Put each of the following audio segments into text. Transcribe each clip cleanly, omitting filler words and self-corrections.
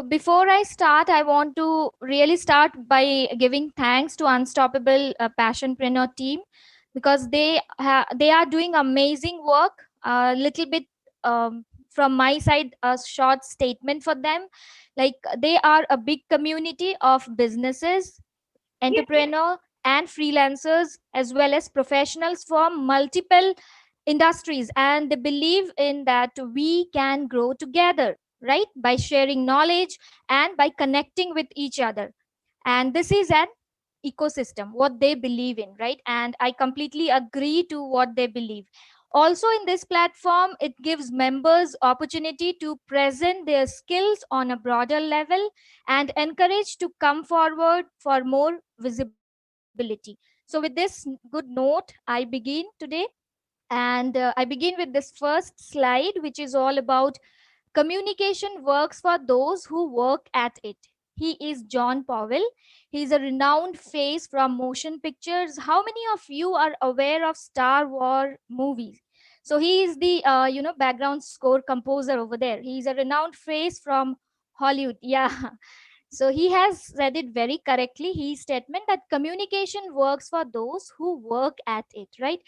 before I start, I want to really start by giving thanks to Unstoppable Passionpreneur team, because they are doing amazing work. A little bit from my side, a short statement for them. Like, they are a big community of businesses, entrepreneur and freelancers, as well as professionals from multiple industries, and they believe in that we can grow together, right, by sharing knowledge and by connecting with each other. And this is an ecosystem what they believe in, right? And I completely agree to what they believe. Also, in this platform, it gives members opportunity to present their skills on a broader level and encourage to come forward for more visibility. So with this good note, I begin today. And I begin with this first slide, which is all about communication works for those who work at it. He is John Powell. He is a renowned face from motion pictures. How many of you are aware of Star Wars movies? So he is the background score composer over there. He is a renowned face from Hollywood. Yeah. So he has said it very correctly. His statement that communication works for those who work at it, right?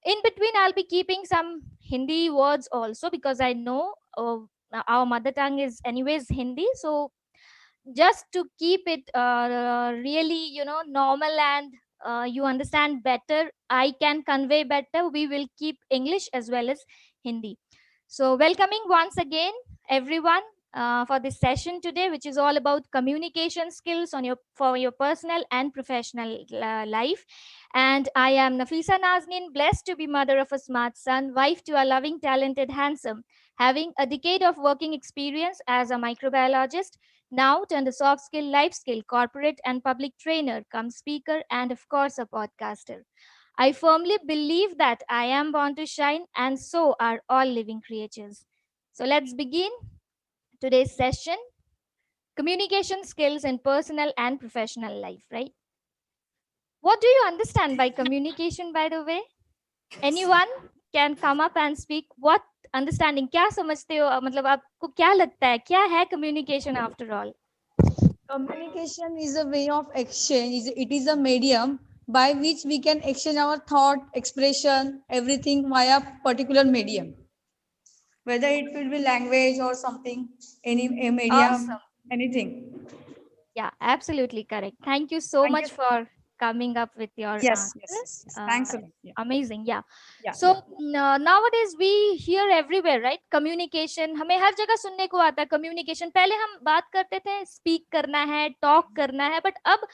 In between, I'll be keeping some Hindi words also, because I know our mother tongue is anyways Hindi. So just to keep it really normal, and you understand better, I can convey better, we will keep English as well as Hindi. So welcoming once again everyone for this session today, which is all about communication skills on your for your personal and professional life. And I am Nafisa Nazneen, blessed to be mother of a smart son, wife to a loving, talented, handsome, having a decade of working experience as a microbiologist, now turned a soft skill, life skill, corporate and public trainer, come speaker, and of course a podcaster. I firmly believe that I am born to shine, and so are all living creatures. So let's begin today's session: communication skills in personal and professional life, right? What do you understand by communication, by the way? Anyone can come up and speak. What understanding? क्या समझते हो? मतलब आपको क्या लगता है? क्या है communication after all? Communication is a way of exchange. It is a medium by which we can exchange our thought, expression, everything via particular medium. Whether it will be language or something, any a medium, Awesome. anything. Yeah, absolutely correct. Thank you so Thank you. much for coming up with your Yes, yes, answers. yes, yes. Thanks a lot. Yeah, Amazing. Yeah. yeah, So yeah. nowadays we hear everywhere, right? Communication. हमें हर जगह सुनने को आता है communication. पहले हम बात करते थे speak करना है, talk करना है, but अब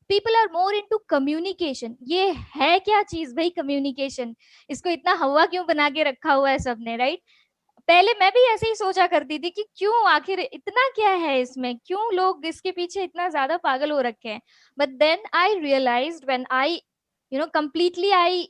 people are more into communication. ये है क्या चीज भाई communication? इसको इतना हवा क्यों बना के रखा हुआ है सबने, right? पहले मैं भी ऐसे ही सोचा करती थी कि क्यों, आखिर इतना क्या है इसमें, क्यों लोग इसके पीछे इतना ज्यादा पागल हो रखे हैं. But then I realised when I completely I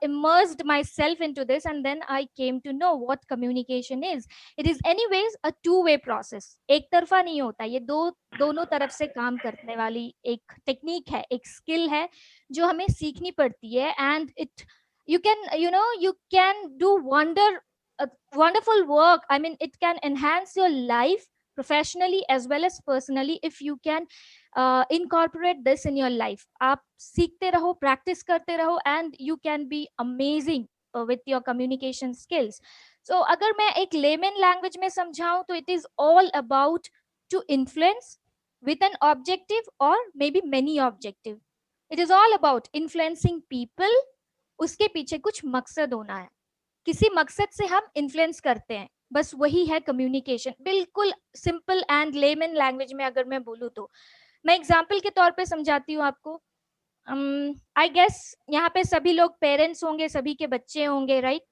immersed myself into this, and then I came to know what communication is. It is anyways a two-way process. एक तरफा नहीं होता ये, दोनों तरफ से काम करने वाली एक टेक्निक है, एक स्किल है जो हमें सीखनी पड़ती है. And it you can do wonderful work. I mean, it can enhance your life professionally as well as personally if you can incorporate this in your life. आप सीखते रहो, practice करते रहो, and you can be amazing with your communication skills. So अगर मैं एक layman language में समझाऊं तो it is all about to influence with an objective or maybe many objective. It is all about influencing people. उसके पीछे कुछ मकसद होना है, किसी मकसद से हम इन्फ्लुएंस करते हैं, बस वही है कम्युनिकेशन. बिल्कुल सिंपल एंड लेमन लैंग्वेज में अगर मैं बोलूँ तो मैं एग्जाम्पल के तौर पे समझाती हूँ आपको. आई गेस यहाँ पे सभी लोग पेरेंट्स होंगे, सभी के बच्चे होंगे, राइट?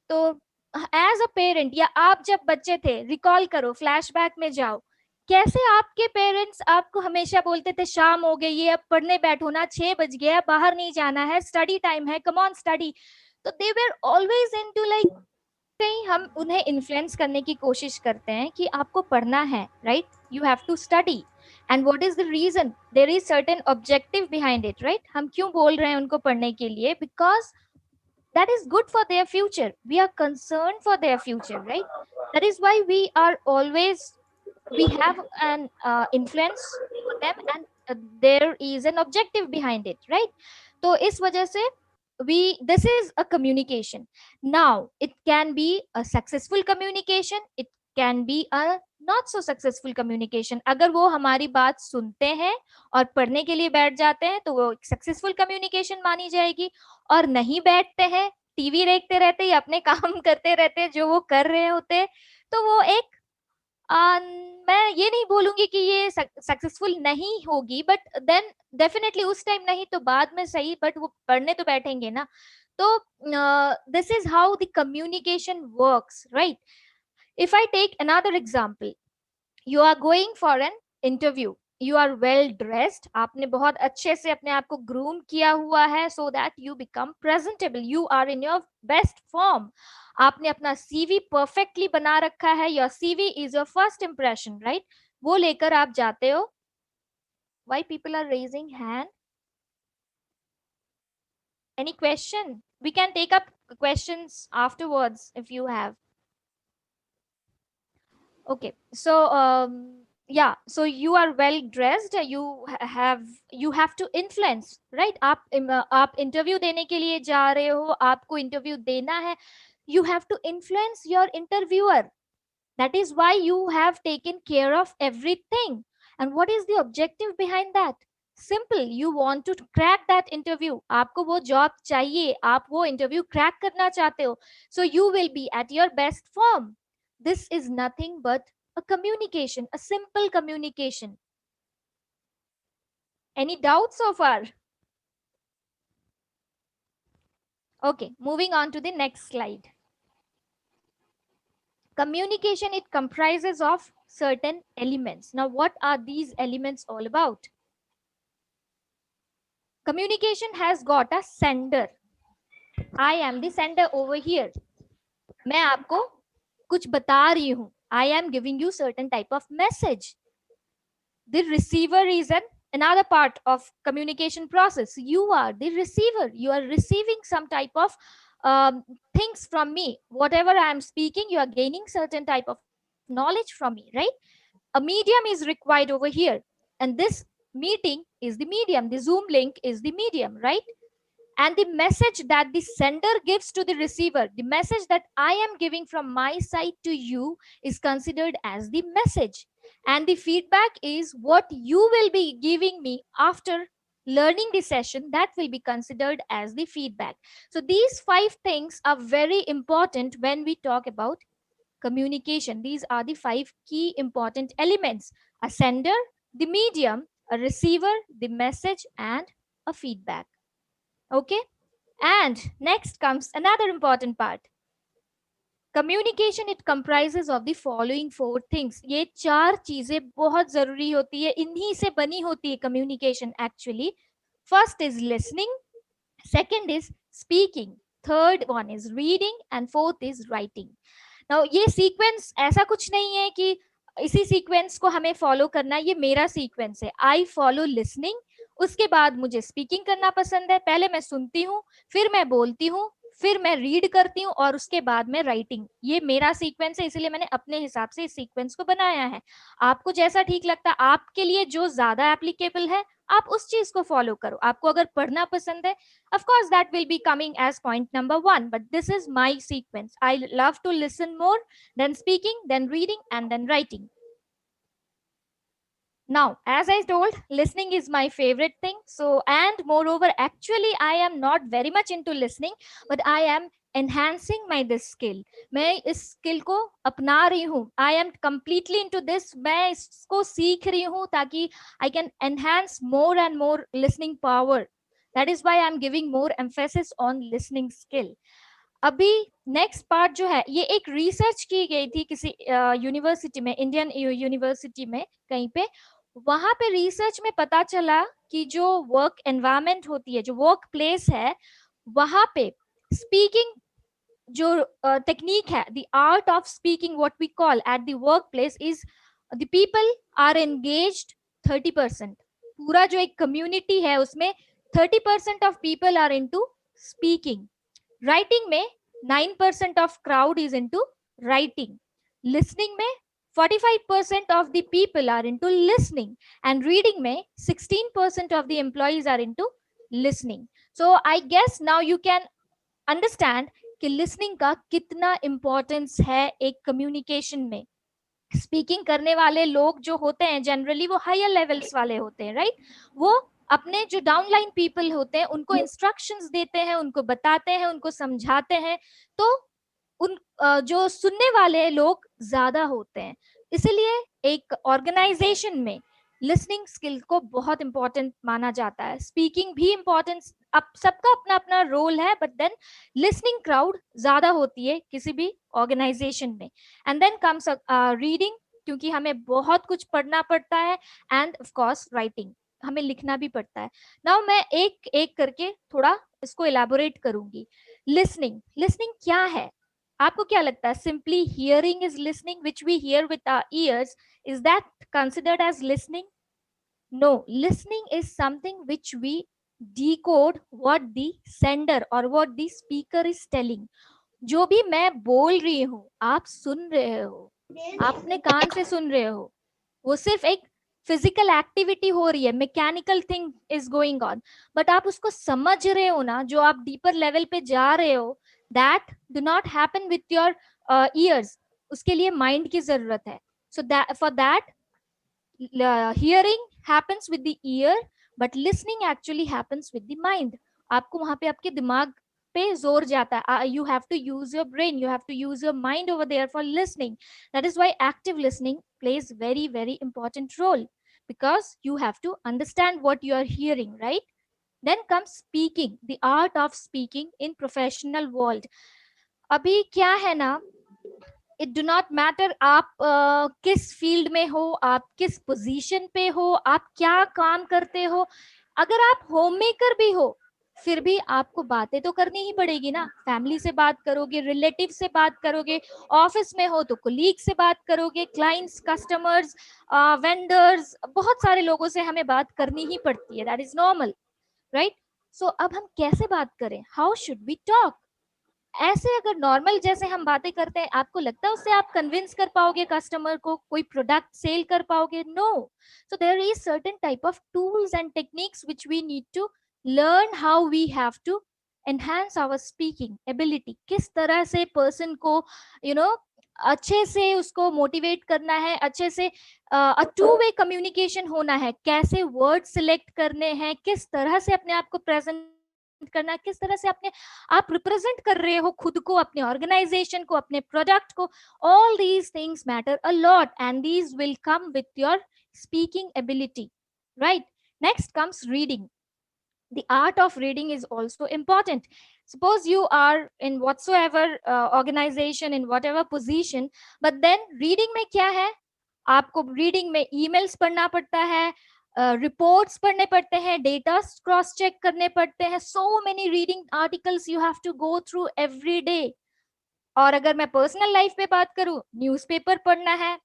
तो एज अ पेरेंट, या आप जब बच्चे थे, रिकॉल करो, फ्लैशबैक में जाओ, कैसे आपके पेरेंट्स आपको हमेशा बोलते थे शाम हो गई, ये अब पढ़ने बैठो ना, 6 बज गया, बाहर नहीं जाना है, स्टडी टाइम है, कम ऑन स्टडी. तो they were always into like, कहीं हम उन्हें इन्फ्लुएंस करने की कोशिश करते हैं कि आपको पढ़ना है, right? You have to study. And what is the reason? There is certain objective behind it, right? हम क्यों बोल रहे हैं उनको पढ़ने के लिए? Because that is good for their future. We are concerned for their future, right? That is why we are always we have an influence on them, and there is an objective behind it, right? तो इस वजह से we this is a communication. Now it can be a successful communication, it can be a not so successful communication. अगर वो हमारी बात सुनते हैं और पढ़ने के लिए बैठ जाते हैं तो वो सक्सेसफुल कम्युनिकेशन मानी जाएगी, और नहीं बैठते हैं, टीवी देखते रहते या अपने काम करते रहते हैं जो वो कर रहे होते हैं, तो वो एक मैं ये नहीं बोलूंगी कि ये सक्सेसफुल नहीं होगी, बट देन डेफिनेटली उस टाइम नहीं तो बाद में सही, बट वो पढ़ने तो बैठेंगे ना. तो this is how the communication works, right? If I take another example, you are going for an interview, you are well dressed, आपने बहुत अच्छे से अपने आप को ग्रूम किया हुआ है so that you become presentable, you are in your best form. आपने अपना सीवी परफेक्टली बना रखा है, your CV is your first impression, right? वो लेकर आप जाते हो. Why people are raising hand? Any question? We can take up questions afterwards if you have. Okay, so yeah, so you are well dressed, you have to influence, right? आप interview देने के लिए जा रहे हो, आपको इंटरव्यू देना है, you have to influence your interviewer. That is why you have taken care of everything. And what is the objective behind that? Simple, you want to crack that interview. आपको वो जॉब चाहिए, आप वो interview crack करना चाहते हो, so you will be at your best form. This is nothing but a communication, a simple communication. Any doubts so far? Okay, moving on to the next slide. Communication, it comprises of certain elements. Now, what are these elements all about? Communication has got a sender. I am the sender over here. मैं आपको कुछ बता रही हूं. I am giving you certain type of message. The receiver is another part of communication process. You are the receiver. You are receiving some type of things from me. Whatever I am speaking, you are gaining certain type of knowledge from me, right? A medium is required over here, and this meeting is the medium. The Zoom link is the medium, right? And the message that the sender gives to the receiver, the message that I am giving from my side to you, is considered as the message. And the feedback is what you will be giving me after learning the session, that will be considered as the feedback. So these 5 things are very important when we talk about communication. These are the 5 key important elements: a sender, the medium, a receiver, the message, and a feedback. Okay, and next comes another important part. Communication, it comprises of the following 4 things. ये 4 चीजें बहुत जरूरी होती है, इन्हीं से बनी होती है communication actually. First is listening, second is speaking, third one is reading, and fourth is writing. Now ये sequence ऐसा कुछ नहीं है कि इसी सीक्वेंस को हमें फॉलो करना है, ये मेरा सीक्वेंस है. आई फॉलो लिसनिंग, उसके बाद मुझे स्पीकिंग करना पसंद है. पहले मैं सुनती हूँ, फिर मैं बोलती हूँ, फिर मैं रीड करती हूँ, और उसके बाद में राइटिंग. ये मेरा सीक्वेंस है, इसलिए मैंने अपने हिसाब से इस सीक्वेंस को बनाया है. आपको जैसा ठीक लगता है, आपके लिए जो ज्यादा एप्लीकेबल है, आप उस चीज को फॉलो करो. आपको अगर पढ़ना पसंद है, of course that will be coming as point number 1, but this is my sequence. I love to listen more, then speaking, then reading, and then writing. Now, as I told, listening is my favorite thing. So, and moreover, actually, I am not very much into listening, but I am enhancing my this skill. मैं इस skill को अपना रही हूँ. I am completely into this. मैं इसको सीख रही हूँ ताकि I can enhance more and more listening power. That is why I am giving more emphasis on listening skill. अभी नेक्स्ट पार्ट जो है, ये एक रिसर्च की गई थी किसी यूनिवर्सिटी में, इंडियन यूनिवर्सिटी में कहीं पे. वहां पे रिसर्च में पता चला कि जो वर्क एनवायरनमेंट होती है, जो वर्क प्लेस है, वहां पे स्पीकिंग जो टेक्निक है, the art of speaking what we call at the work place, is the people are engaged 30%. पूरा जो एक कम्युनिटी है उसमें 30% of people are into speaking. Writing में 9% of crowd is into writing. Listening में 45% of the people are into listening, and reading में 16% of the employees are into listening. So I guess now you can understand कि listening का कितना importance है एक communication में. Speaking करने वाले लोग जो होते हैं जनरली वो हायर लेवल्स वाले होते हैं, राइट? वो अपने जो डाउनलाइन पीपल होते हैं उनको इंस्ट्रक्शंस देते हैं, उनको बताते हैं, उनको समझाते हैं, तो उन जो सुनने वाले लोग ज्यादा होते हैं. इसीलिए एक ऑर्गेनाइजेशन में लिसनिंग स्किल को बहुत इंपॉर्टेंट माना जाता है. स्पीकिंग भी इंपॉर्टेंट, अब सबका अपना अपना रोल है, बट देन लिसनिंग क्राउड ज्यादा होती है किसी भी ऑर्गेनाइजेशन में. एंड देन कम्स रीडिंग, क्योंकि हमें बहुत कुछ पढ़ना पड़ता है, एंड ऑफ कोर्स राइटिंग, हमें लिखना भी पड़ता है. नाउ मैं एक एक करके थोड़ा इसको इलैबोरेट करूंगी. लिसनिंग, लिसनिंग क्या है? आपको क्या लगता है? Simply hearing is listening, which we hear with our ears, is that considered as listening? No, listening is something which we decode what the sender or what the speaker is telling. जो भी मैं बोल रही हूँ आप सुन रहे हो, आप अपने कान से सुन रहे हो, वो सिर्फ एक फिजिकल एक्टिविटी हो रही है, mechanical thing is going on, but आप उसको समझ रहे हो ना, जो आप डीपर लेवल पे जा रहे हो, that do not happen with your ears. उसके लिए माइंड की जरूरत है. So that for that hearing happens with the year, but listening actually happens with the mind. आपको वहां पे आपके दिमाग पे जोर जाता है. You have to use your brain, you have to use your mind over there for listening. That is why active listening plays very very important role, because you have to understand what you are hearing, right? Then comes speaking, the art of speaking in professional world. अभी क्या है ना, it do not matter आप किस field में हो, आप किस पोजीशन पे हो, आप क्या काम करते हो. अगर आप होम मेकर भी हो, फिर भी आपको बातें तो करनी ही पड़ेगी ना. फैमिली से बात करोगे, रिलेटिव से बात करोगे, ऑफिस में हो तो कोलीग से बात करोगे, क्लाइंट्स, कस्टमर्स, वेंडर्स, बहुत सारे लोगों से हमें बात करनी ही पड़ती है. That is normal, right? So अब हम कैसे बात करें? How should we talk? ऐसे अगर नॉर्मल जैसे हम बातें करते हैं, आपको लगता है उससे आप कन्विंस कर पाओगे कस्टमर को, कोई प्रोडक्ट सेल कर पाओगे? No. So there is certain type of tools and techniques which we need to learn, how we have to enhance our speaking ability. किस तरह से पर्सन को अच्छे से उसको मोटिवेट करना है, अच्छे से टू वे कम्युनिकेशन होना है, कैसे वर्ड सिलेक्ट करने हैं, किस तरह से अपने आप को प्रेजेंट करना, किस तरह से अपने आप रिप्रेजेंट कर रहे हो खुद को, अपने ऑर्गेनाइजेशन को, अपने प्रोडक्ट को. All these things matter a lot, and these will come with your speaking ability, right? Next comes reading. The art of reading is also important. Suppose you are in whatsoever organization, in whatever position, but then reading में क्या है? आपको reading में emails पढ़ना पड़ता है, reports पढ़ने पड़ते हैं, डेटा क्रॉस चेक करने पड़ते हैं. So many reading articles you have to go through every day. और अगर मैं पर्सनल लाइफ पे बात करूं, न्यूज़पेपर पढ़ना है,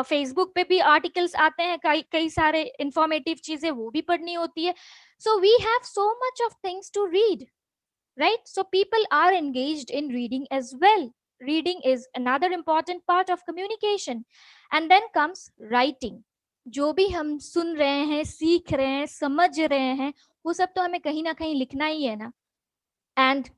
फेसबुक पे भी आर्टिकल्स आते हैं, कई कई सारे इंफॉर्मेटिव चीजें वो भी पढ़नी होती है. So we have so much of things to read, right? So people are engaged in reading as well. Reading is another important part of communication. And then comes writing. जो भी हम सुन रहे हैं, सीख रहे हैं, समझ रहे हैं, वो सब तो हमें कहीं ना कहीं लिखना ही है ना. And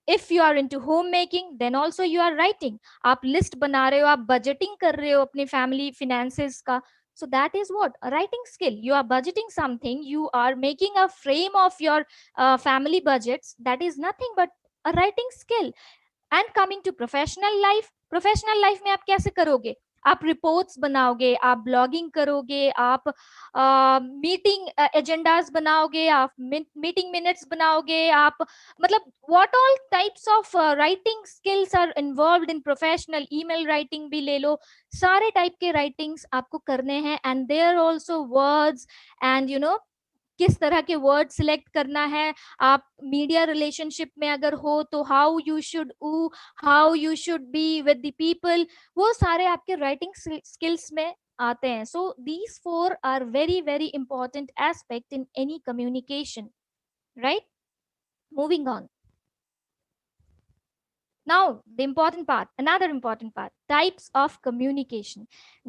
if you are into homemaking, then also you are writing. आप लिस्ट बना रहे हो, आप बजटिंग कर रहे हो अपने फैमिली फिनेंसेस का. So that is what a writing skill. You are budgeting something, you are making a frame of your family budgets. That is nothing but a writing skill. And coming to professional life में आप कैसे करोगे? आप reports बनाओगे, आप blogging करोगे, आप meeting agendas बनाओगे, आप मीटिंग मिनट्स बनाओगे, आप मतलब what all types of writing skills are involved in professional. Email writing भी ले लो, सारे टाइप के राइटिंग्स आपको करने हैं. एंड देयर आल्सो वर्ड्स, एंड किस तरह के वर्ड सिलेक्ट करना है. आप मीडिया रिलेशनशिप में अगर हो तो how you should be with the people, वो सारे आपके राइटिंग स्किल्स में आते हैं. So these four are very very important aspect in any communication, right? Moving on. Now, the important part, another important part, types of communication.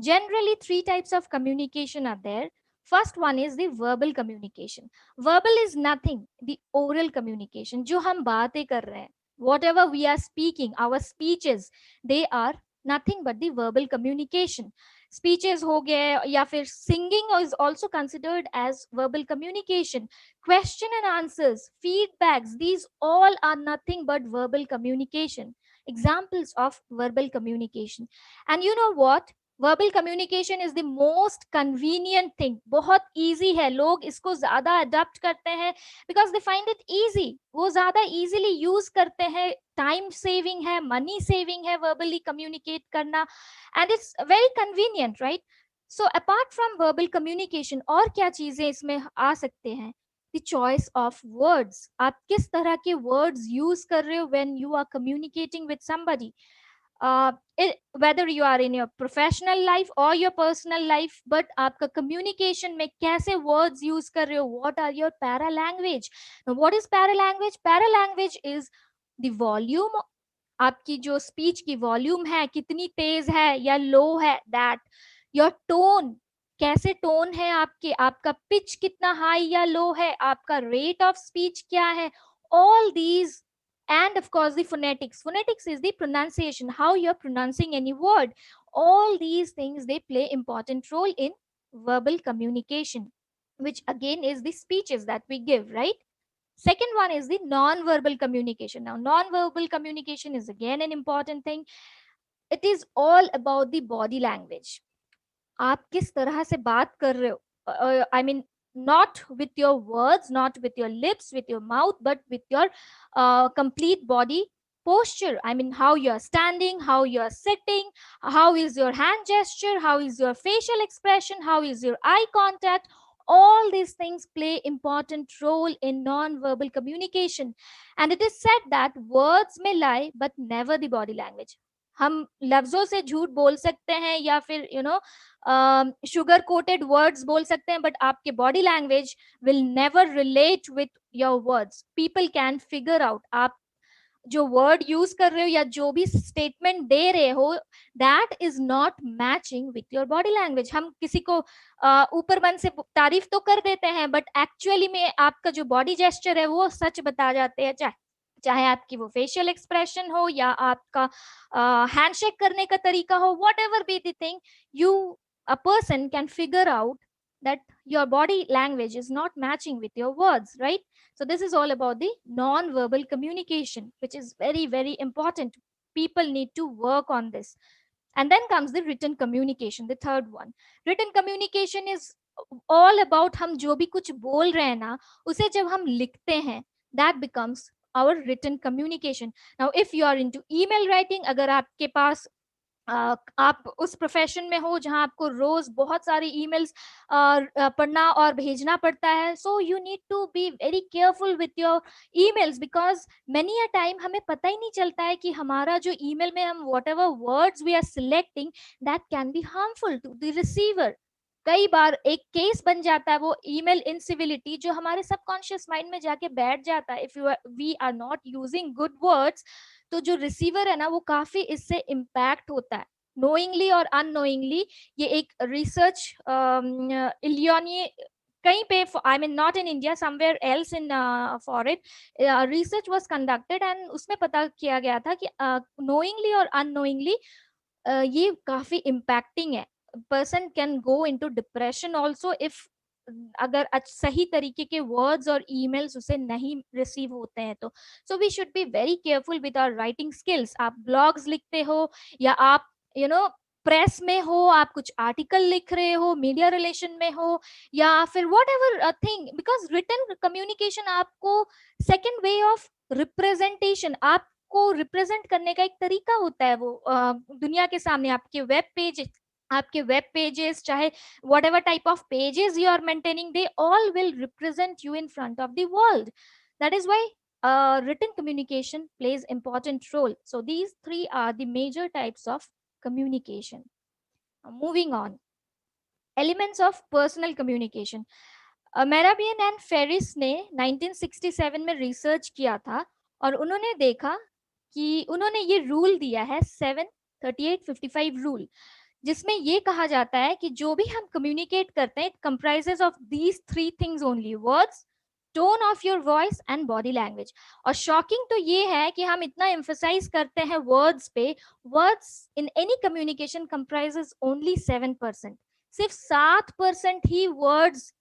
Generally, three types of communication are there. First one is the verbal communication. Verbal is nothing, the oral communication. जो हम बातें कर रहे हैं, whatever we are speaking, our speeches, they are nothing but the verbal communication. Speeches हो गए या फिर singing is also considered as verbal communication. Question and answers, feedbacks, these all are nothing but verbal communication, examples of verbal communication. And you know what? Verbal communication is the most convenient thing. बहुत easy है, लोग इसको ज़्यादा adopt करते हैं because they find it easy. वो ज़्यादा easily use करते हैं, time saving है, money saving है verbally communicate करना, and it's very convenient, right? So apart from verbal communication, और क्या चीज़ें इसमें आ सकते हैं? The choice of words. आप किस तरह के words use कर रहे हो when you are communicating with somebody. Whether you are in your professional life or your personal life, but आपका communication में कैसे words use कर रहे हो, what are your para language. Now what is para language? Para language is the volume, आपकी जो speech की volume है कितनी तेज है या लो है, दैट योर टोन, कैसे टोन है आपके, आपका पिच कितना हाई या लो है, आपका रेट ऑफ स्पीच क्या है, all these. And of course the phonetics is the pronunciation, how you're pronouncing any word. All these things, they play important role in verbal communication, which again is the speeches that we give, right? Second one is the non-verbal communication. Now, non-verbal communication is again an important thing. It is all about the body language. आप किस तरह से बात कर रहे हो? I mean, not with your words, not with your lips, with your mouth, but with your complete body posture. I mean, how you are standing, how you are sitting, how is your hand gesture, how is your facial expression, how is your eye contact. All these things play important role in non-verbal communication. And it is said that words may lie, but never the body language. हम लफ्जों से झूठ बोल सकते हैं या फिर sugar coated words बोल सकते हैं, बट आपके body language will never relate with your words. People can figure out आप जो वर्ड यूज कर रहे हो या जो भी स्टेटमेंट दे रहे हो, that is not matching with your body language. हम किसी को ऊपर मन से तारीफ तो कर देते हैं, बट एक्चुअली में आपका जो बॉडी जेस्चर है वो सच बता जाते हैं, चाहे आपकी वो फेशियल एक्सप्रेशन हो या आपका हैंडशेक करने का तरीका हो, what ever be the thing, you a person can figure out that your body language is not matching with your words, right? So this is all about the non-verbal communication, which is very very important. People need to work on this. And then comes the written communication, the third one. Written communication is all about हम जो भी कुछ बोल रहे हैं ना, उसे जब हम लिखते हैं, that becomes our written communication. Now if you are into email writing, अगर आपके पास आप उस प्रोफेशन में हो जहां आपको रोज बहुत सारे ईमेल्स पढ़ना और भेजना पड़ता है, so you need to be very careful with your emails, because many a time हमें पता ही नहीं चलता है कि हमारा जो ईमेल में हम whatever words we are selecting, that can be harmful to the receiver. कई बार एक केस बन जाता है वो ईमेल इनसिविलिटी, जो हमारे सबकॉन्शियस माइंड में जाके बैठ जाता है. If you we are not using good words, तो जो रिसीवर है ना वो काफी इससे इम्पैक्ट होता है, नोइंगली और अननोइंगली. ये एक रिसर्च इलियनी कहीं पे, I mean not in India, somewhere else in foreign, research was conducted and उसमें पता किया गया था कि नोइंगली और अननोइंगली ये काफी इम्पैक्टिंग है. Person can go into depression also if अगर सही तरीके के वर्ड्स और ईमेल्स उसे नहीं रिसीव होते हैं तो. So we should be very careful with our writing skills. आप ब्लॉग्स लिखते हो या आप प्रेस में हो, आप कुछ आर्टिकल लिख रहे हो, मीडिया रिलेशन में हो या फिर whatever thing, because written communication आपको सेकेंड वे ऑफ रिप्रेजेंटेशन, आपको रिप्रेजेंट करने का एक तरीका होता है. वो दुनिया के सामने आपके वेब पेजेस, चाहे whatever type of pages you are maintaining, they all will represent you in front of the world. That is why written communication plays important role. So these three are the major types of communication. Now, moving on, elements of personal communication. Mehrabian and Ferris ने 1967 में research किया था और उन्होंने देखा कि उन्होंने ये रूल दिया है 73855 रूल, जिसमें ये कहा जाता है कि जो भी हम कम्युनिकेट करते हैं, it comprises of these three things only: words, tone of your voice and body language. और शॉकिंग तो ये है कि हम इतना एम्फोसाइज करते हैं वर्ड्स पे, words in any communication comprises only 7%। सिर्फ 7% ही वर्ड्स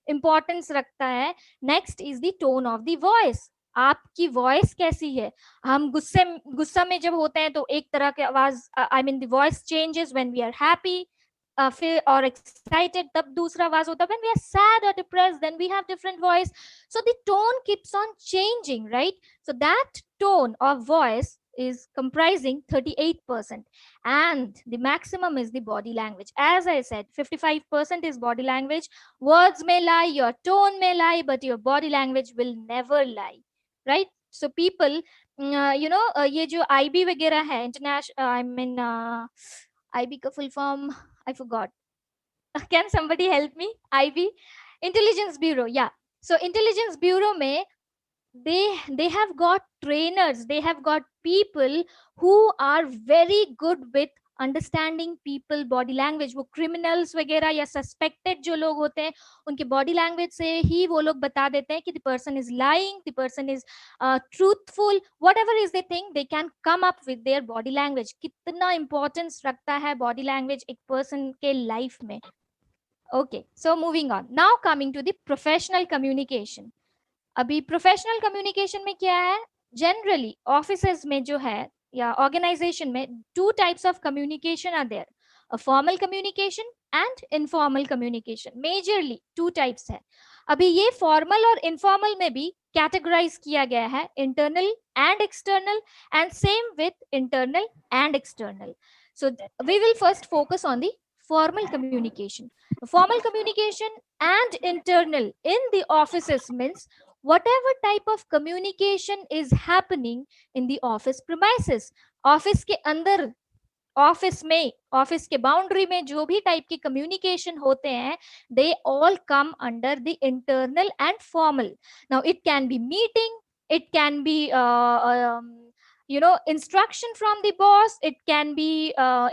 इंपॉर्टेंस रखता है। Next is the tone of the voice. आपकी वॉइस कैसी है? हम गुस्सा में जब होते हैं तो एक तरह की आवाज, I mean the voice changes when we are happy, फिर और एक्साइटेड तब दूसरा आवाज होता है, व्हेन वी आर सैड और depressed then we have different voice. So the tone keeps on changing, right? So that tone of voice is comprising 38%, and the maximum is the body language. As I said, 55% is body language. Words may lie, your tone may lie, but your body language will never lie, right? So people, ये जो IB वगैरह है, international, I mean IB का full form I forgot. Can somebody help me? IB, Intelligence Bureau. Yeah. So Intelligence Bureau में they have got trainers, they have got people who are very good with understanding people body language. वो criminals वगैरह या suspected जो लोग होते हैं, उनके body language से ही वो लोग बता देते हैं कि the person is lying, the person is truthful, whatever is the thing, they can come up with their body language. कितना इंपॉर्टेंस रखता है बॉडी लैंग्वेज एक पर्सन के लाइफ में। Okay, so moving on, now coming to the professional communication. अभी professional communication में क्या है? जनरली ऑफिसेज में जो है या ऑर्गेनाइजेशन में two types of communication are there, a formal communication and informal communication. Majorly two types है। अभी ये फॉर्मल और इनफॉर्मल में भी कैटेगराइज किया गया है, internal and external, and same with internal and external. So we will first focus on the formal communication. Formal communication and internal in the offices means whatever type of communication is happening in the office premises. Office के अंदर, office में, office के boundary में जो भी type के communication होते हैं, they all come under the internal and formal. Now it can be meeting, it can be instruction from the boss, it can be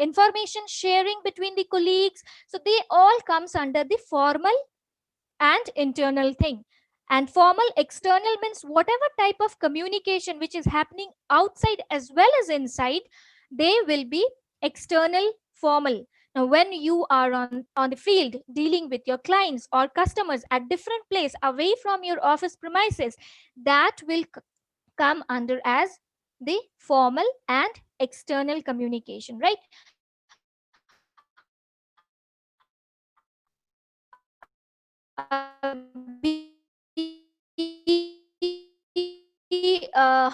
information sharing between the colleagues. So they all comes under the formal and internal thing. And formal external means whatever type of communication which is happening outside as well as inside, they will be external formal. Now when you are on the field dealing with your clients or customers at different place away from your office premises, that will come under as the formal and external communication, right?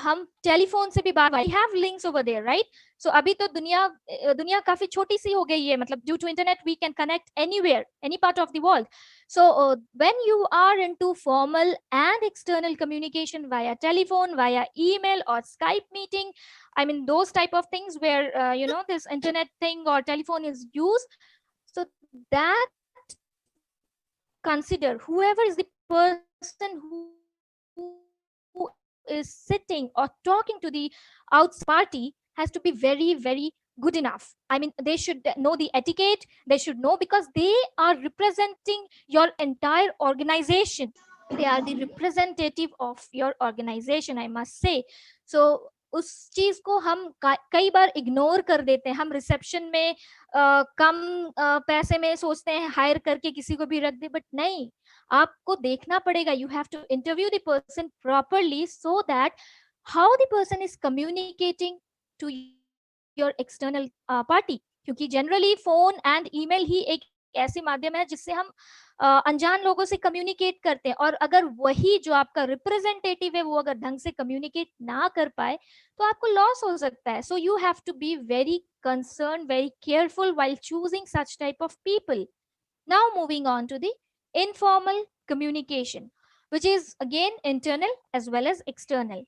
हम telephone से भी बात, we have links over there, right? So अभी तो दुनिया काफी छोटी सी हो गई है, मतलब due to internet we can connect anywhere, any part of the world. So when you are into formal and external communication via telephone, via email or Skype meeting, I mean those type of things where this internet thing or telephone is used, so that consider whoever is the person who is sitting or talking to the outside party has to be very, very good enough. I mean, they should know the etiquette, they should know, because they are representing your entire organization. They are the representative of your organization, I must say. So उस चीज को हम कई बार ignore कर देते हैं। हम reception में कम पैसे में सोचते हैं हायर करके किसी को भी रख दे, बट नहीं, आपको देखना पड़ेगा, you have to interview the person properly so that how the person is communicating to your external party. क्योंकि जनरली फोन एंड ईमेल ही एक ऐसी माध्यम है जिससे हम अनजान लोगों से कम्युनिकेट करते हैं, और अगर वही जो आपका रिप्रेजेंटेटिव है वो अगर ढंग से कम्युनिकेट ना कर पाए तो आपको लॉस हो सकता है. So you have to be very concern, very careful while choosing such type of people. Now moving on to the informal communication, which is again internal as well as external.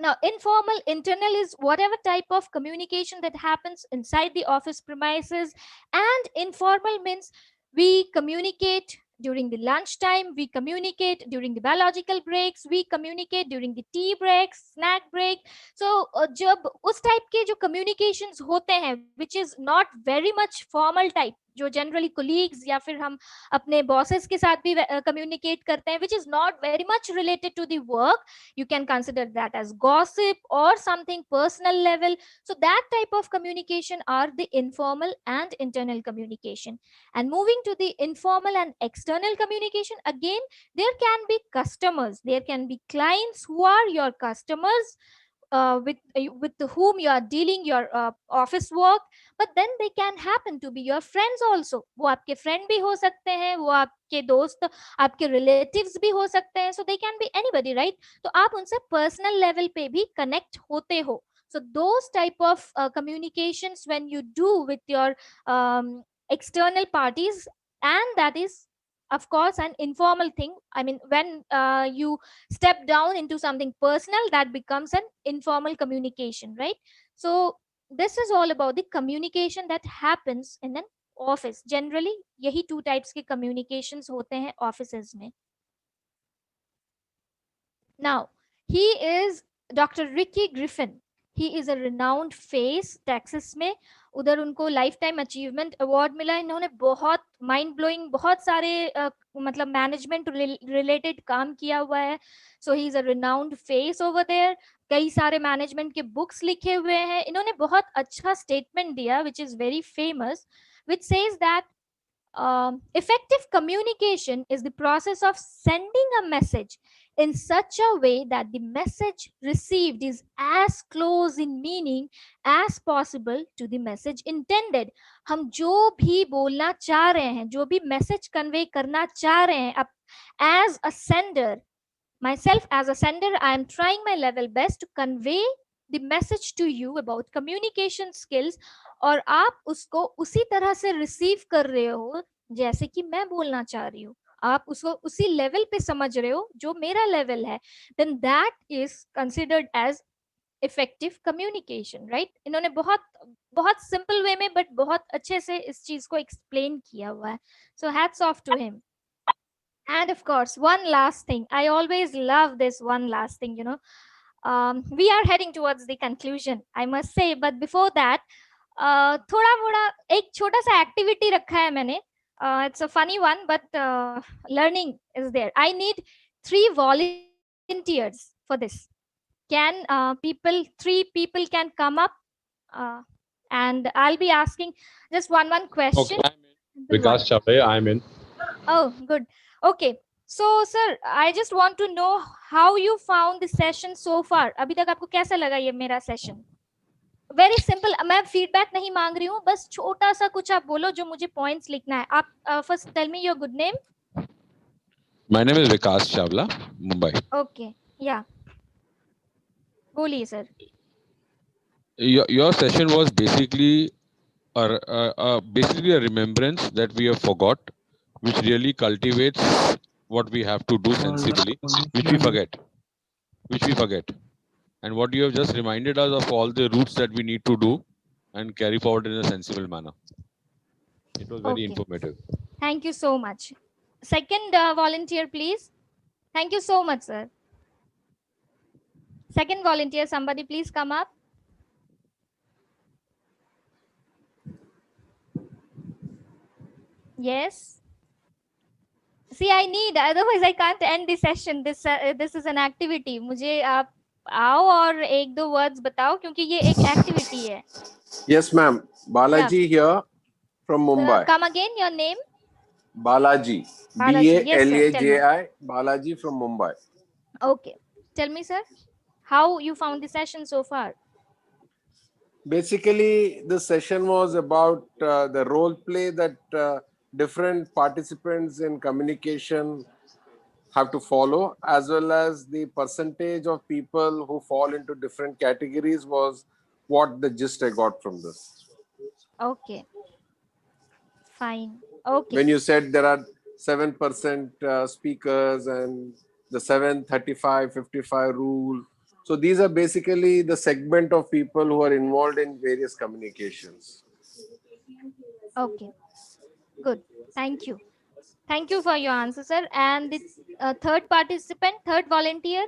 Now, informal, internal is whatever type of communication that happens inside the office premises, and informal means we communicate during the lunchtime, we communicate during the biological breaks, we communicate during the tea breaks, snack break. So जब उस type के जो communications होते हैं, which is not very much formal type, जो generally colleagues या फिर हम अपने bosses के साथ भी communicate करते हैं, which is not very much related to the work, you can consider that as gossip or something personal level. So that type of communication are the informal and internal communication. And moving to the informal and external communication, again, there can be customers, there can be clients who are your customers, with whom you are dealing your office work, but then they can happen to be your friends also. वो आपके friend भी हो सकते हैं, वो आपके दोस्त, आपके relatives भी हो सकते हैं, so they can be anybody, right? तो आप उनसे personal level पे भी connect होते हो. So those type of communications when you do with your external parties, and that is of course an informal thing. I mean, when you step down into something personal, that becomes an informal communication, right? So this is all about the communication that happens in an office. Generally यही two types के communications होते हैं offices में. Now, he is Dr. Ricky Griffin. He is a renowned face Texas में. उधर उनको life time achievement award मिला. इन्होंने बहुत माइंड ब्लोइंग, बहुत सारे मतलब मैनेजमेंट रिलेटेड काम किया हुआ है. So he is a renowned face over there. कई सारे मैनेजमेंट के बुक्स लिखे हुए हैं. इन्होंने बहुत अच्छा स्टेटमेंट दिया which is very famous, which says that effective communication is the process of sending a message in such a way that the message received is as close in meaning as possible to the message intended. हम जो भी बोलना चाह रहे हैं, जो भी message convey करना चाह रहे हैं, as a sender, myself as a sender, I am trying my level best to convey the message to you about communication skills, और आप उसको उसी तरह से रिसीव कर रहे हो जैसे कि मैं बोलना चाह रही हूँ. आप उसको उसी लेवल पे समझ रहे हो जो मेरा लेवल है, then that is considered as effective communication, right? इन्होंने बहुत बहुत सिंपल वे में बट बहुत अच्छे से इस चीज को एक्सप्लेन किया हुआ है. So hats off to him. And of course, one last thing, I always love this one last thing, we are heading towards the conclusion, I must say, but before that, थोड़ा मोड़ा एक छोटा सा activity रखा है मैंने. It's a funny one, but learning is there. I need 3 volunteers for this. Can three people can come up, and I'll be asking just one question. Okay, Vikas Chapre, I'm in. Oh, good. Okay. So, sir, I just want to know how you found the session so far. अभी तक आपको कैसा लगा ये मेरा session? Very simple. मैं feedback नहीं मांग रही हूँ, बस छोटा सा कुछ आप बोलो जो मुझे points लिखना है. आप first tell me your good name. My name is Vikas Chawla, Mumbai. Okay. Yeah. बोलिए sir. Your session was basically a remembrance that we have forgot, which really cultivates what we have to do sensibly, which we forget. And what you have just reminded us of all the routes that we need to do and carry forward in a sensible manner. It was very informative. Thank you so much. Second volunteer, please. Thank you so much, sir. Second volunteer, somebody please come up. Yes. See, I need, otherwise I can't end the session. This is an activity. मुझे आप आओ और एक दो words बताओ क्योंकि ये एक activity है. Yes, ma'am. Balaji here from Mumbai. Come again, your name? Balaji. Balaji. Balaji. Balaji from Mumbai. Okay. Tell me, sir, how you found the session so far? Basically, the session was about the role play that different participants in communication have to follow, as well as the percentage of people who fall into different categories was what the gist I got from this. Okay. Fine. Okay. When you said there are 7% speakers and the 7-35-55 rule. So these are basically the segment of people who are involved in various communications. Okay. Good. Thank you. Thank you for your answer, sir. And the third participant, third volunteer.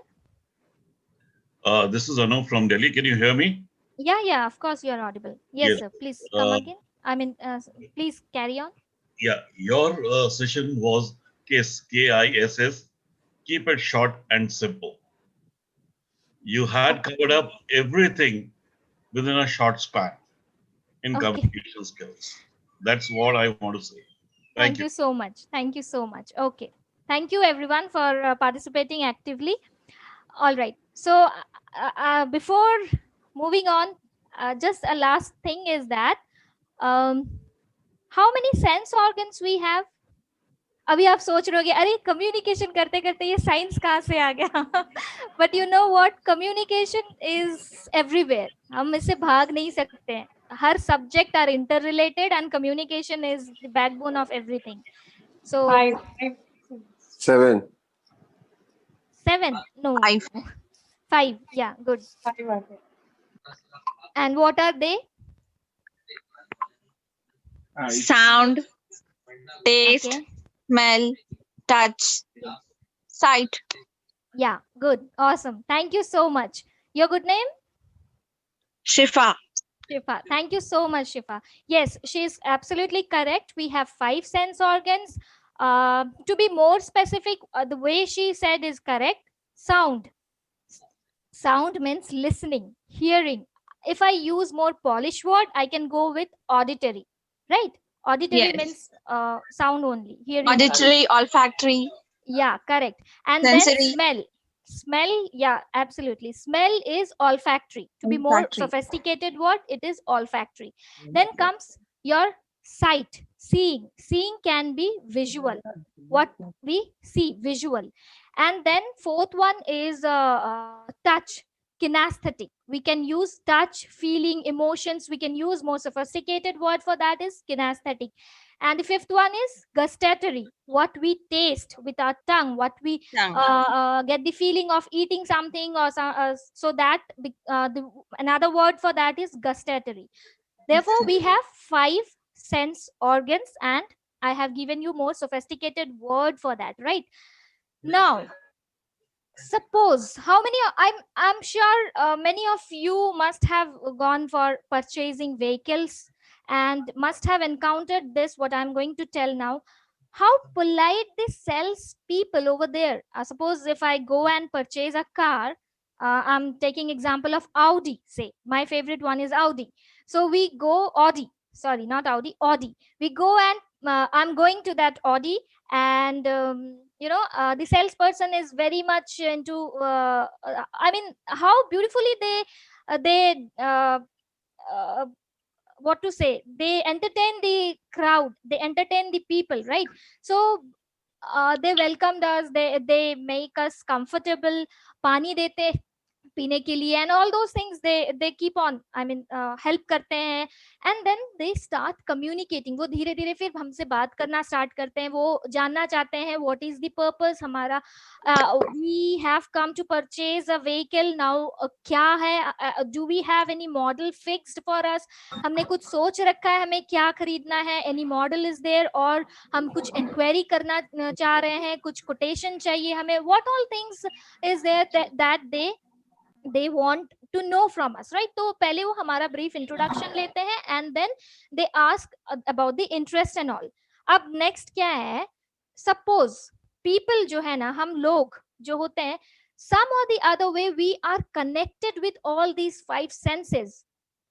This is Anu from Delhi. Can you hear me? Yeah, of course you are audible. Yes, Yes. sir. Please come Uh, again. Please carry on. Yeah, your session was KISS, KISS. Keep it short and simple. You had covered up everything within a short span in Okay. communication skills. That's what I want to say. Thank you so much. Thank you so much. Okay. Thank you everyone for participating actively. All right. So before moving on, just a last thing is that how many sense organs we have? अभी आप सोच रहे होगे अरे communication करते करते ये science कहाँ से आ गया but you know what communication is everywhere हम इससे भाग नहीं सकते हैं हर subject are inter related and communication is the backbone of everything so 7. 7 no 5. 5 yeah good and what are they Sound, taste, okay smell, touch, sight. yeah good awesome thank you so much your good name Shifa. Shifa. Thank you so much, Shifa. Yes, she is absolutely correct. We have 5 sense organs. To be more specific, the way she said is correct. Sound. Sound means listening, hearing. If I use more polished word, I can go with auditory, right? Auditory Yes. means sound only. Hearing. Auditory, olfactory, Yeah, correct. And sensory. then smell. Smell, yeah, absolutely. Smell is olfactory. To be more Olfactory. sophisticated word, it is olfactory. Then comes your sight, seeing. Seeing can be visual. What we see, visual. And then fourth one is touch, kinesthetic. We can use touch, feeling, emotions. We can use more sophisticated word for that is kinesthetic. And the fifth one is gustatory, what we taste with our tongue, what we Tongue. get the feeling of eating something or so that another word for that is gustatory. Therefore we have 5 sense organs and I have given you more sophisticated word for that, right? Now suppose how many I'm sure many of you must have gone for purchasing vehicles and must have encountered this what I'm going to tell now, how polite the sales people over there. Suppose if I go and purchase a car, I'm taking example of Audi, say my favorite one is Audi, so we go Audi, sorry not Audi, Audi, we go and I'm going to that Audi and the salesperson is very much into I mean how beautifully they what to say, they entertain the crowd, they entertain the people, right? So they welcomed us, they make us comfortable, pani dete पीने के लिए and all those things they keep on help करते हैं and then they start communicating. वो धीरे धीरे फिर हमसे बात करना स्टार्ट करते हैं, वो जानना चाहते हैं what is the purpose हमारा, we have come to purchase a vehicle now, क्या है, do we have any model fixed for us, हमने कुछ सोच रखा है हमें क्या खरीदना है, any model is there, और हम कुछ इंक्वायरी करना चाह रहे हैं, कुछ कोटेशन चाहिए हमें, what all things is there that they want to know from us, right? तो पहले वो हमारा brief introduction लेते हैं and then they ask about the interest and all. अब next क्या है, suppose people जो है ना, हम लोग जो होते हैं, some or the other way we are connected with all these 5 senses.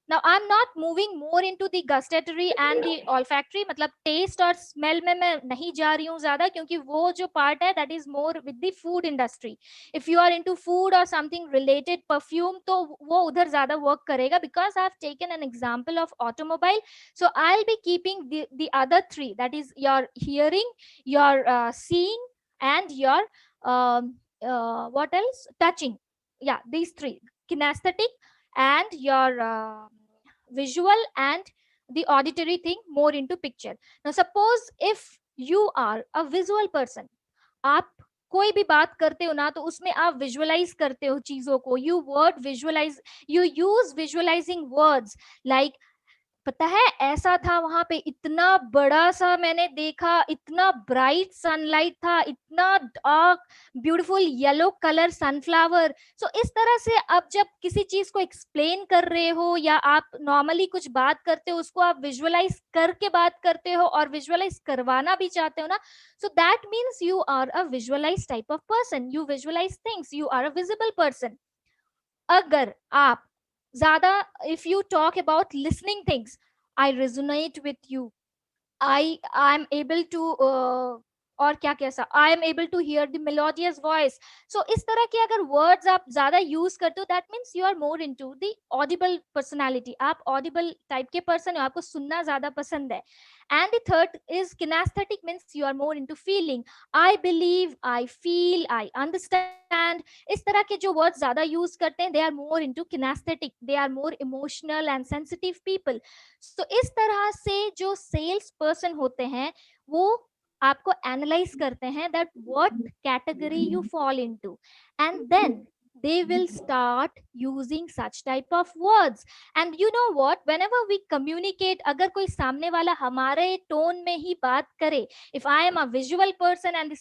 Now I'm not moving more into the gustatory and the olfactory, मतलब taste और smell में मैं नहीं जा रही हूँ ज़्यादा, क्योंकि वो जो part है that is more with the food industry. If you are into food or something related perfume, तो वो उधर ज़्यादा work करेगा, because I have taken an example of automobile. So I'll be keeping the other 3, that is your hearing, your seeing and your what else, touching. Yeah, these 3, kinesthetic and your visual and the auditory thing more into picture. Now suppose if you are a visual person, आप कोई भी बात करते हो ना, तो उसमें आप विजुअलाइज करते हो चीजों को, you word visualize, you use visualizing words like पता है ऐसा था वहां पे, इतना बड़ा सा मैंने देखा, इतना ब्राइट सनलाइट था, इतना dark beautiful yellow colour sunflower. So इस तरह से अब जब किसी चीज को एक्सप्लेन कर रहे हो या आप नॉर्मली कुछ बात करते हो, उसको आप विजुअलाइज करके बात करते हो और विजुअलाइज करवाना भी चाहते हो ना, so that means you are a visualize type of person, you visualize things, you are a visible person. अगर आप ज्यादा, if you talk about listening things, I resonate with you, I'm able to और क्या कैसा, I am able to hear the melodious voice. So इस तरह के अगर वर्ड्स आप ज्यादा यूज करते हो, that means you are more into the audible personality, आप ऑडिबल टाइप के पर्सन हो, आपको सुनना ज्यादा पसंद है। And the third is kinesthetic, means you are more into feeling, I believe, I feel, I understand. इस तरह के जो वर्ड्स ज्यादा यूज करते हैं, they are more into kinesthetic, they are more emotional and sensitive people. तो इस तरह से जो सेल्स पर्सन होते हैं वो आपको एनालाइज करते हैं that what category you fall into, and then they will start using such type of words. And you know what, whenever we communicate, अगर कोई सामने वाला हमारे टोन में ही बात करे, if I am a visual person and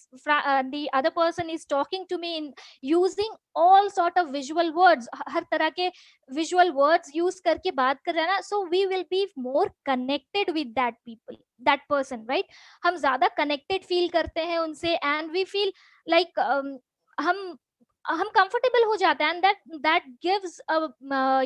the other person is talking to me in using all sort of visual words, हर तरह के visual words use करके बात कर रहा है ना, so we will be more connected with that people, that person, right? हम ज्यादा connected feel करते हैं उनसे, and we feel like हम कंफर्टेबल हो जाते हैं, and that gives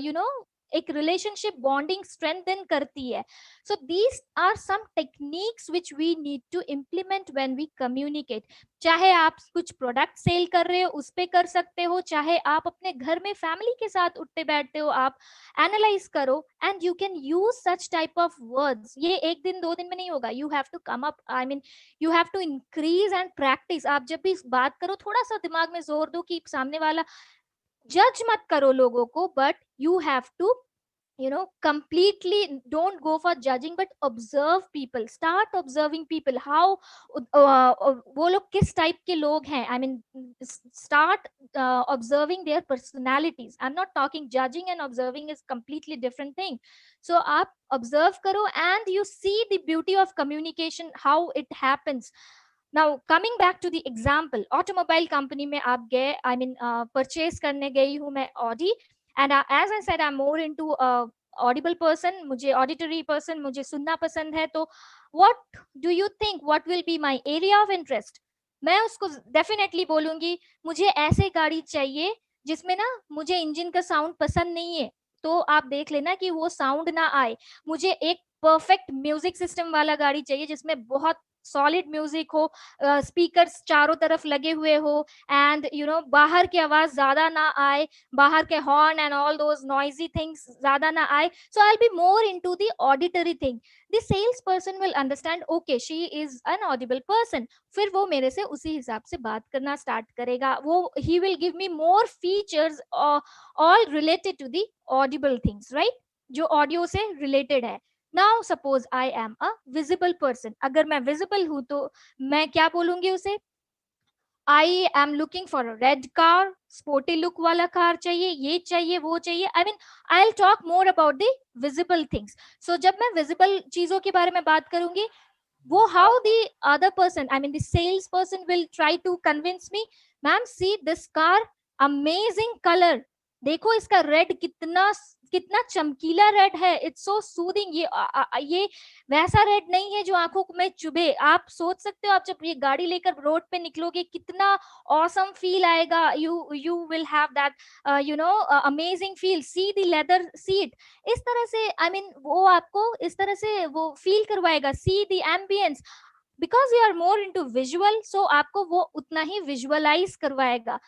you know एक रिलेशनशिप बॉन्डिंग स्ट्रेंथन करती है। So these are some techniques which we need to implement when we communicate. चाहे आप कुछ प्रोडक्ट सेल कर रहे हो उस पे कर सकते हो, चाहे आप अपने घर में फैमिली के साथ उठते बैठते हो, आप एनालाइज करो and you can use such type of words. ये एक दिन दो दिन में नहीं होगा, you have to come up, I mean you have to increase and practice. आप जब भी बात करो थोड़ा सा दिमाग में जोर दो कि सामने वाला, जज मत करो लोगों को, but you have to completely don't go for judging but observe people, start observing people, how वो लोग किस टाइप के लोग हैं, I mean start observing their personalities. I'm not talking judging and observing is completely different thing. So आप observe करो and you see the beauty of communication, how it happens. Now coming back to the example, automobile company में आप गए, I mean purchase करने गई हूँ मैं Audi, and as I said I'm more into audible person, मुझे auditory person, मुझे सुनना पसंद है। तो what do you think what will be my area of interest? मैं उसको डेफिनेटली बोलूंगी मुझे ऐसे गाड़ी चाहिए जिसमें ना मुझे इंजन का साउंड पसंद नहीं है, तो आप देख लेना कि वो साउंड ना आए। मुझे एक परफेक्ट म्यूजिक सिस्टम वाला गाड़ी चाहिए जिसमें बहुत सॉलिड म्यूजिक हो, स्पीकर्स चारों तरफ लगे हुए हो, एंड बाहर की आवाज ज्यादा ना आए, बाहर के horn and all those noisy things ज्यादा ना आए। So I will be more into the auditory thing. The sales person will understand okay she is an audible person, फिर वो मेरे से उसी हिसाब से बात करना स्टार्ट करेगा, वो he will give me more features all related to the audible things, right, जो ऑडियो से रिलेटेड है। Now suppose I am a visible person, अगर मैं विजिबल हूं तो मैं क्या बोलूंगी उसे, I am looking for a red car, sporty look वाला कार चाहिए, ये चाहिए वो चाहिए, I mean I will talk more about the visible things. So जब मैं विजिबल चीजों के बारे में बात करूंगी, वो how the other person, I mean the sales person will try to convince me, ma'am see this car, amazing colour, देखो इसका रेड कितना कितना चमकीला रेड है, इट्स सो सूदिंग, ये वैसा रेड नहीं है जो आंखों में चुभे। आप सोच सकते हो आप जब ये गाड़ी लेकर रोड पे निकलोगे कितना ऑसम फील आएगा, you will have that amazing feel, see the leather seat. इस तरह से आई मीन वो आपको इस तरह से वो फील करवाएगा, see the ambience, because you are more into visual, so आपको वो उतना ही विजुअलाइज करवाएगा।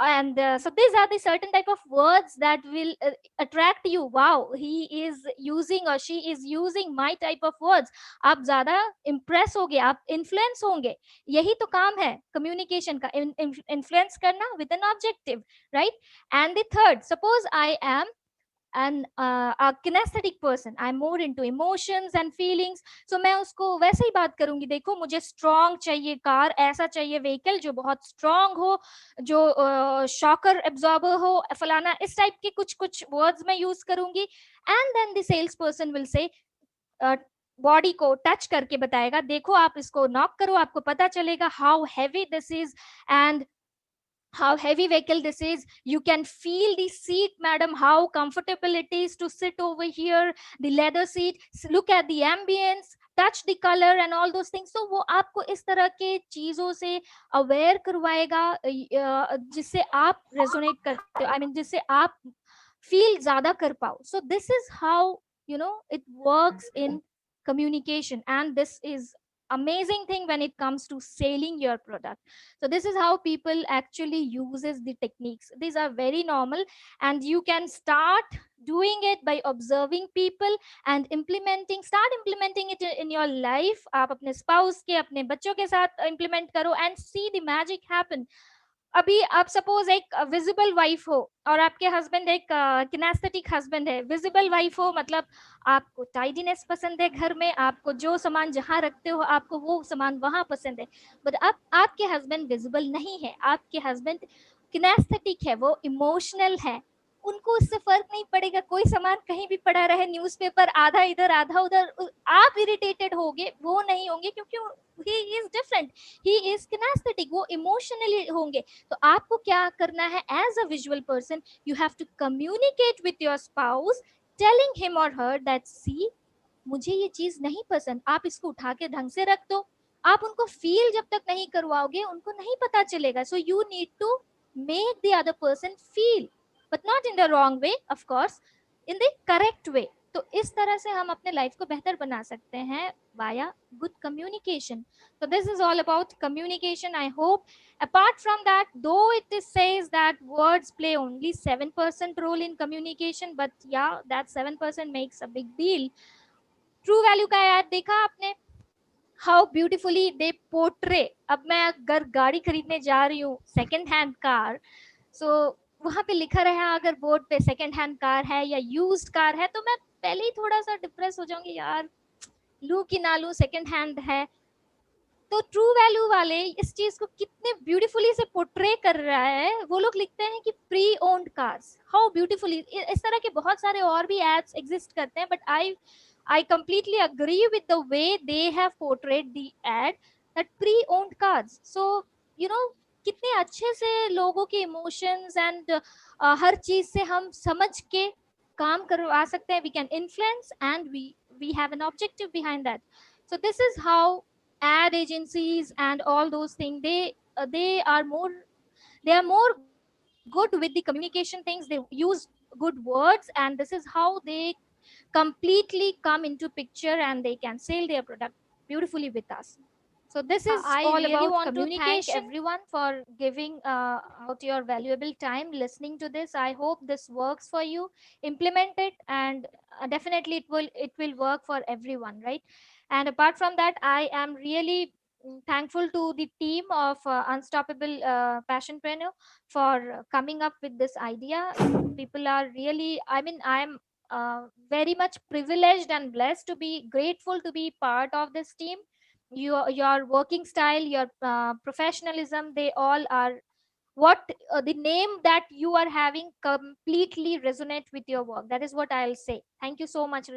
And so these are the certain type of words that will attract you, wow, he is using or she is using my type of words। आप ज्यादा impress होगे, आप influence होंगे, यही तो काम है communication का, influence करना with an objective, right? And the third, suppose I am and a kinesthetic person, I'm more into emotions and feelings, so मैं उसको वैसे ही बात करूंगी, देखो मुझे strong चाहिए कार, ऐसा चाहिए vehicle जो बहुत strong हो, जो shocker absorber हो, फलाना, इस टाइप के कुछ कुछ words मैं use करूंगी, and then the salesperson will say body को टच करके बताएगा, देखो आप इसको नॉक करो, आपको पता चलेगा how heavy this is and how heavy vehicle this is. You can feel the seat, madam, how comfortable it is to sit over here, the leather seat, look at the ambience, touch the color and all those things. So वो आपको इस तरह के चीजों से aware करवाएगा जिससे आप रेजोनेट करते हो, आई मीन जिससे आप फील ज्यादा कर पाओ. So this is how it works in communication, and this is amazing thing when it comes to selling your product. So this is how people actually uses the techniques. These are very normal, and you can start doing it by observing people and start implementing it in your life. आप अपने spouse के, अपने बच्चों के साथ implement करो and see the magic happen. अभी आप सपोज एक विजिबल वाइफ हो और आपके हस्बैंड एक किनेस्थेटिक हस्बैंड है. विजिबल वाइफ हो मतलब आपको टाइडीनेस पसंद है घर में, आपको जो सामान जहां रखते हो आपको वो सामान वहां पसंद है, बट अब आपके हस्बैंड विजिबल नहीं है, आपके हस्बैंड किनेस्थेटिक है, वो इमोशनल है, उनको उससे फर्क नहीं पड़ेगा, कोई सामान कहीं भी पड़ा रहे, न्यूज़पेपर आधा इधर आधा उधर, आप इरिटेटेड होगे, वो नहीं होंगे, क्योंकि he is different, he is kinesthetic, वो emotionally होंगे. तो आपको क्या करना है, as a visual person you have to communicate with your spouse, telling him or her that see मुझे ये चीज नहीं पसंद, आप इसको उठा के ढंग से रख दो. आप उनको फील जब तक नहीं करवाओगे उनको नहीं पता चलेगा. So you need to make the other person feel, but not in the wrong way, of course, in the correct way. तो इस तरह से हम अपने लाइफ को बेहतर बना सकते हैं via good communication. So this is all about communication. I hope, apart from that, though it is says that words play only 7% role in communication, but yeah, that 7% makes a big deal. True value का add देखा आपने, how beautifully they portray. अब मैं अगर गाड़ी खरीदने जा रही हूँ, सेकेंड हैंड कार, सो वहां पे लिखा रहा अगर बोर्ड पे सेकेंड हैंड कार है या यूज्ड कार है, तो मैं पहले ही थोड़ा सा डिप्रेस हो जाऊंगी, यार लू कि ना लू, सेकेंड हैंड है. तो ट्रू वैल्यू वाले इस चीज को कितने ब्यूटीफुली से पोर्ट्रे कर रहा है. वो लोग लिखते हैं कि pre owned cars, how beautifully. इस तरह के बहुत सारे और भी एड्स एग्जिस्ट करते हैं, but I completely agree with the way they have portrayed the ad, that pre-owned cars. So कितने अच्छे से लोगों के इमोशंस एंड हर चीज से हम समझ के काम करवा सकते हैं. We can influence and we have an objective behind that. So this is how ad agencies and all those things, they are more good with the communication things. They use good words, and this is how they completely come into picture and they can sell their product beautifully with us. So this is I all really about want to thank communication. Everyone for giving out your valuable time listening to this. I hope this works for you. Implement it, and definitely it will work for everyone, right? And apart from that, I am really thankful to the team of Unstoppable Passionpreneur for coming up with this idea. People are really, I mean, I am very much privileged and blessed to be grateful to be part of this team. Your working style, your professionalism, they all are what the name that you are having completely resonate with your work. That is what I'll say. Thank you so much,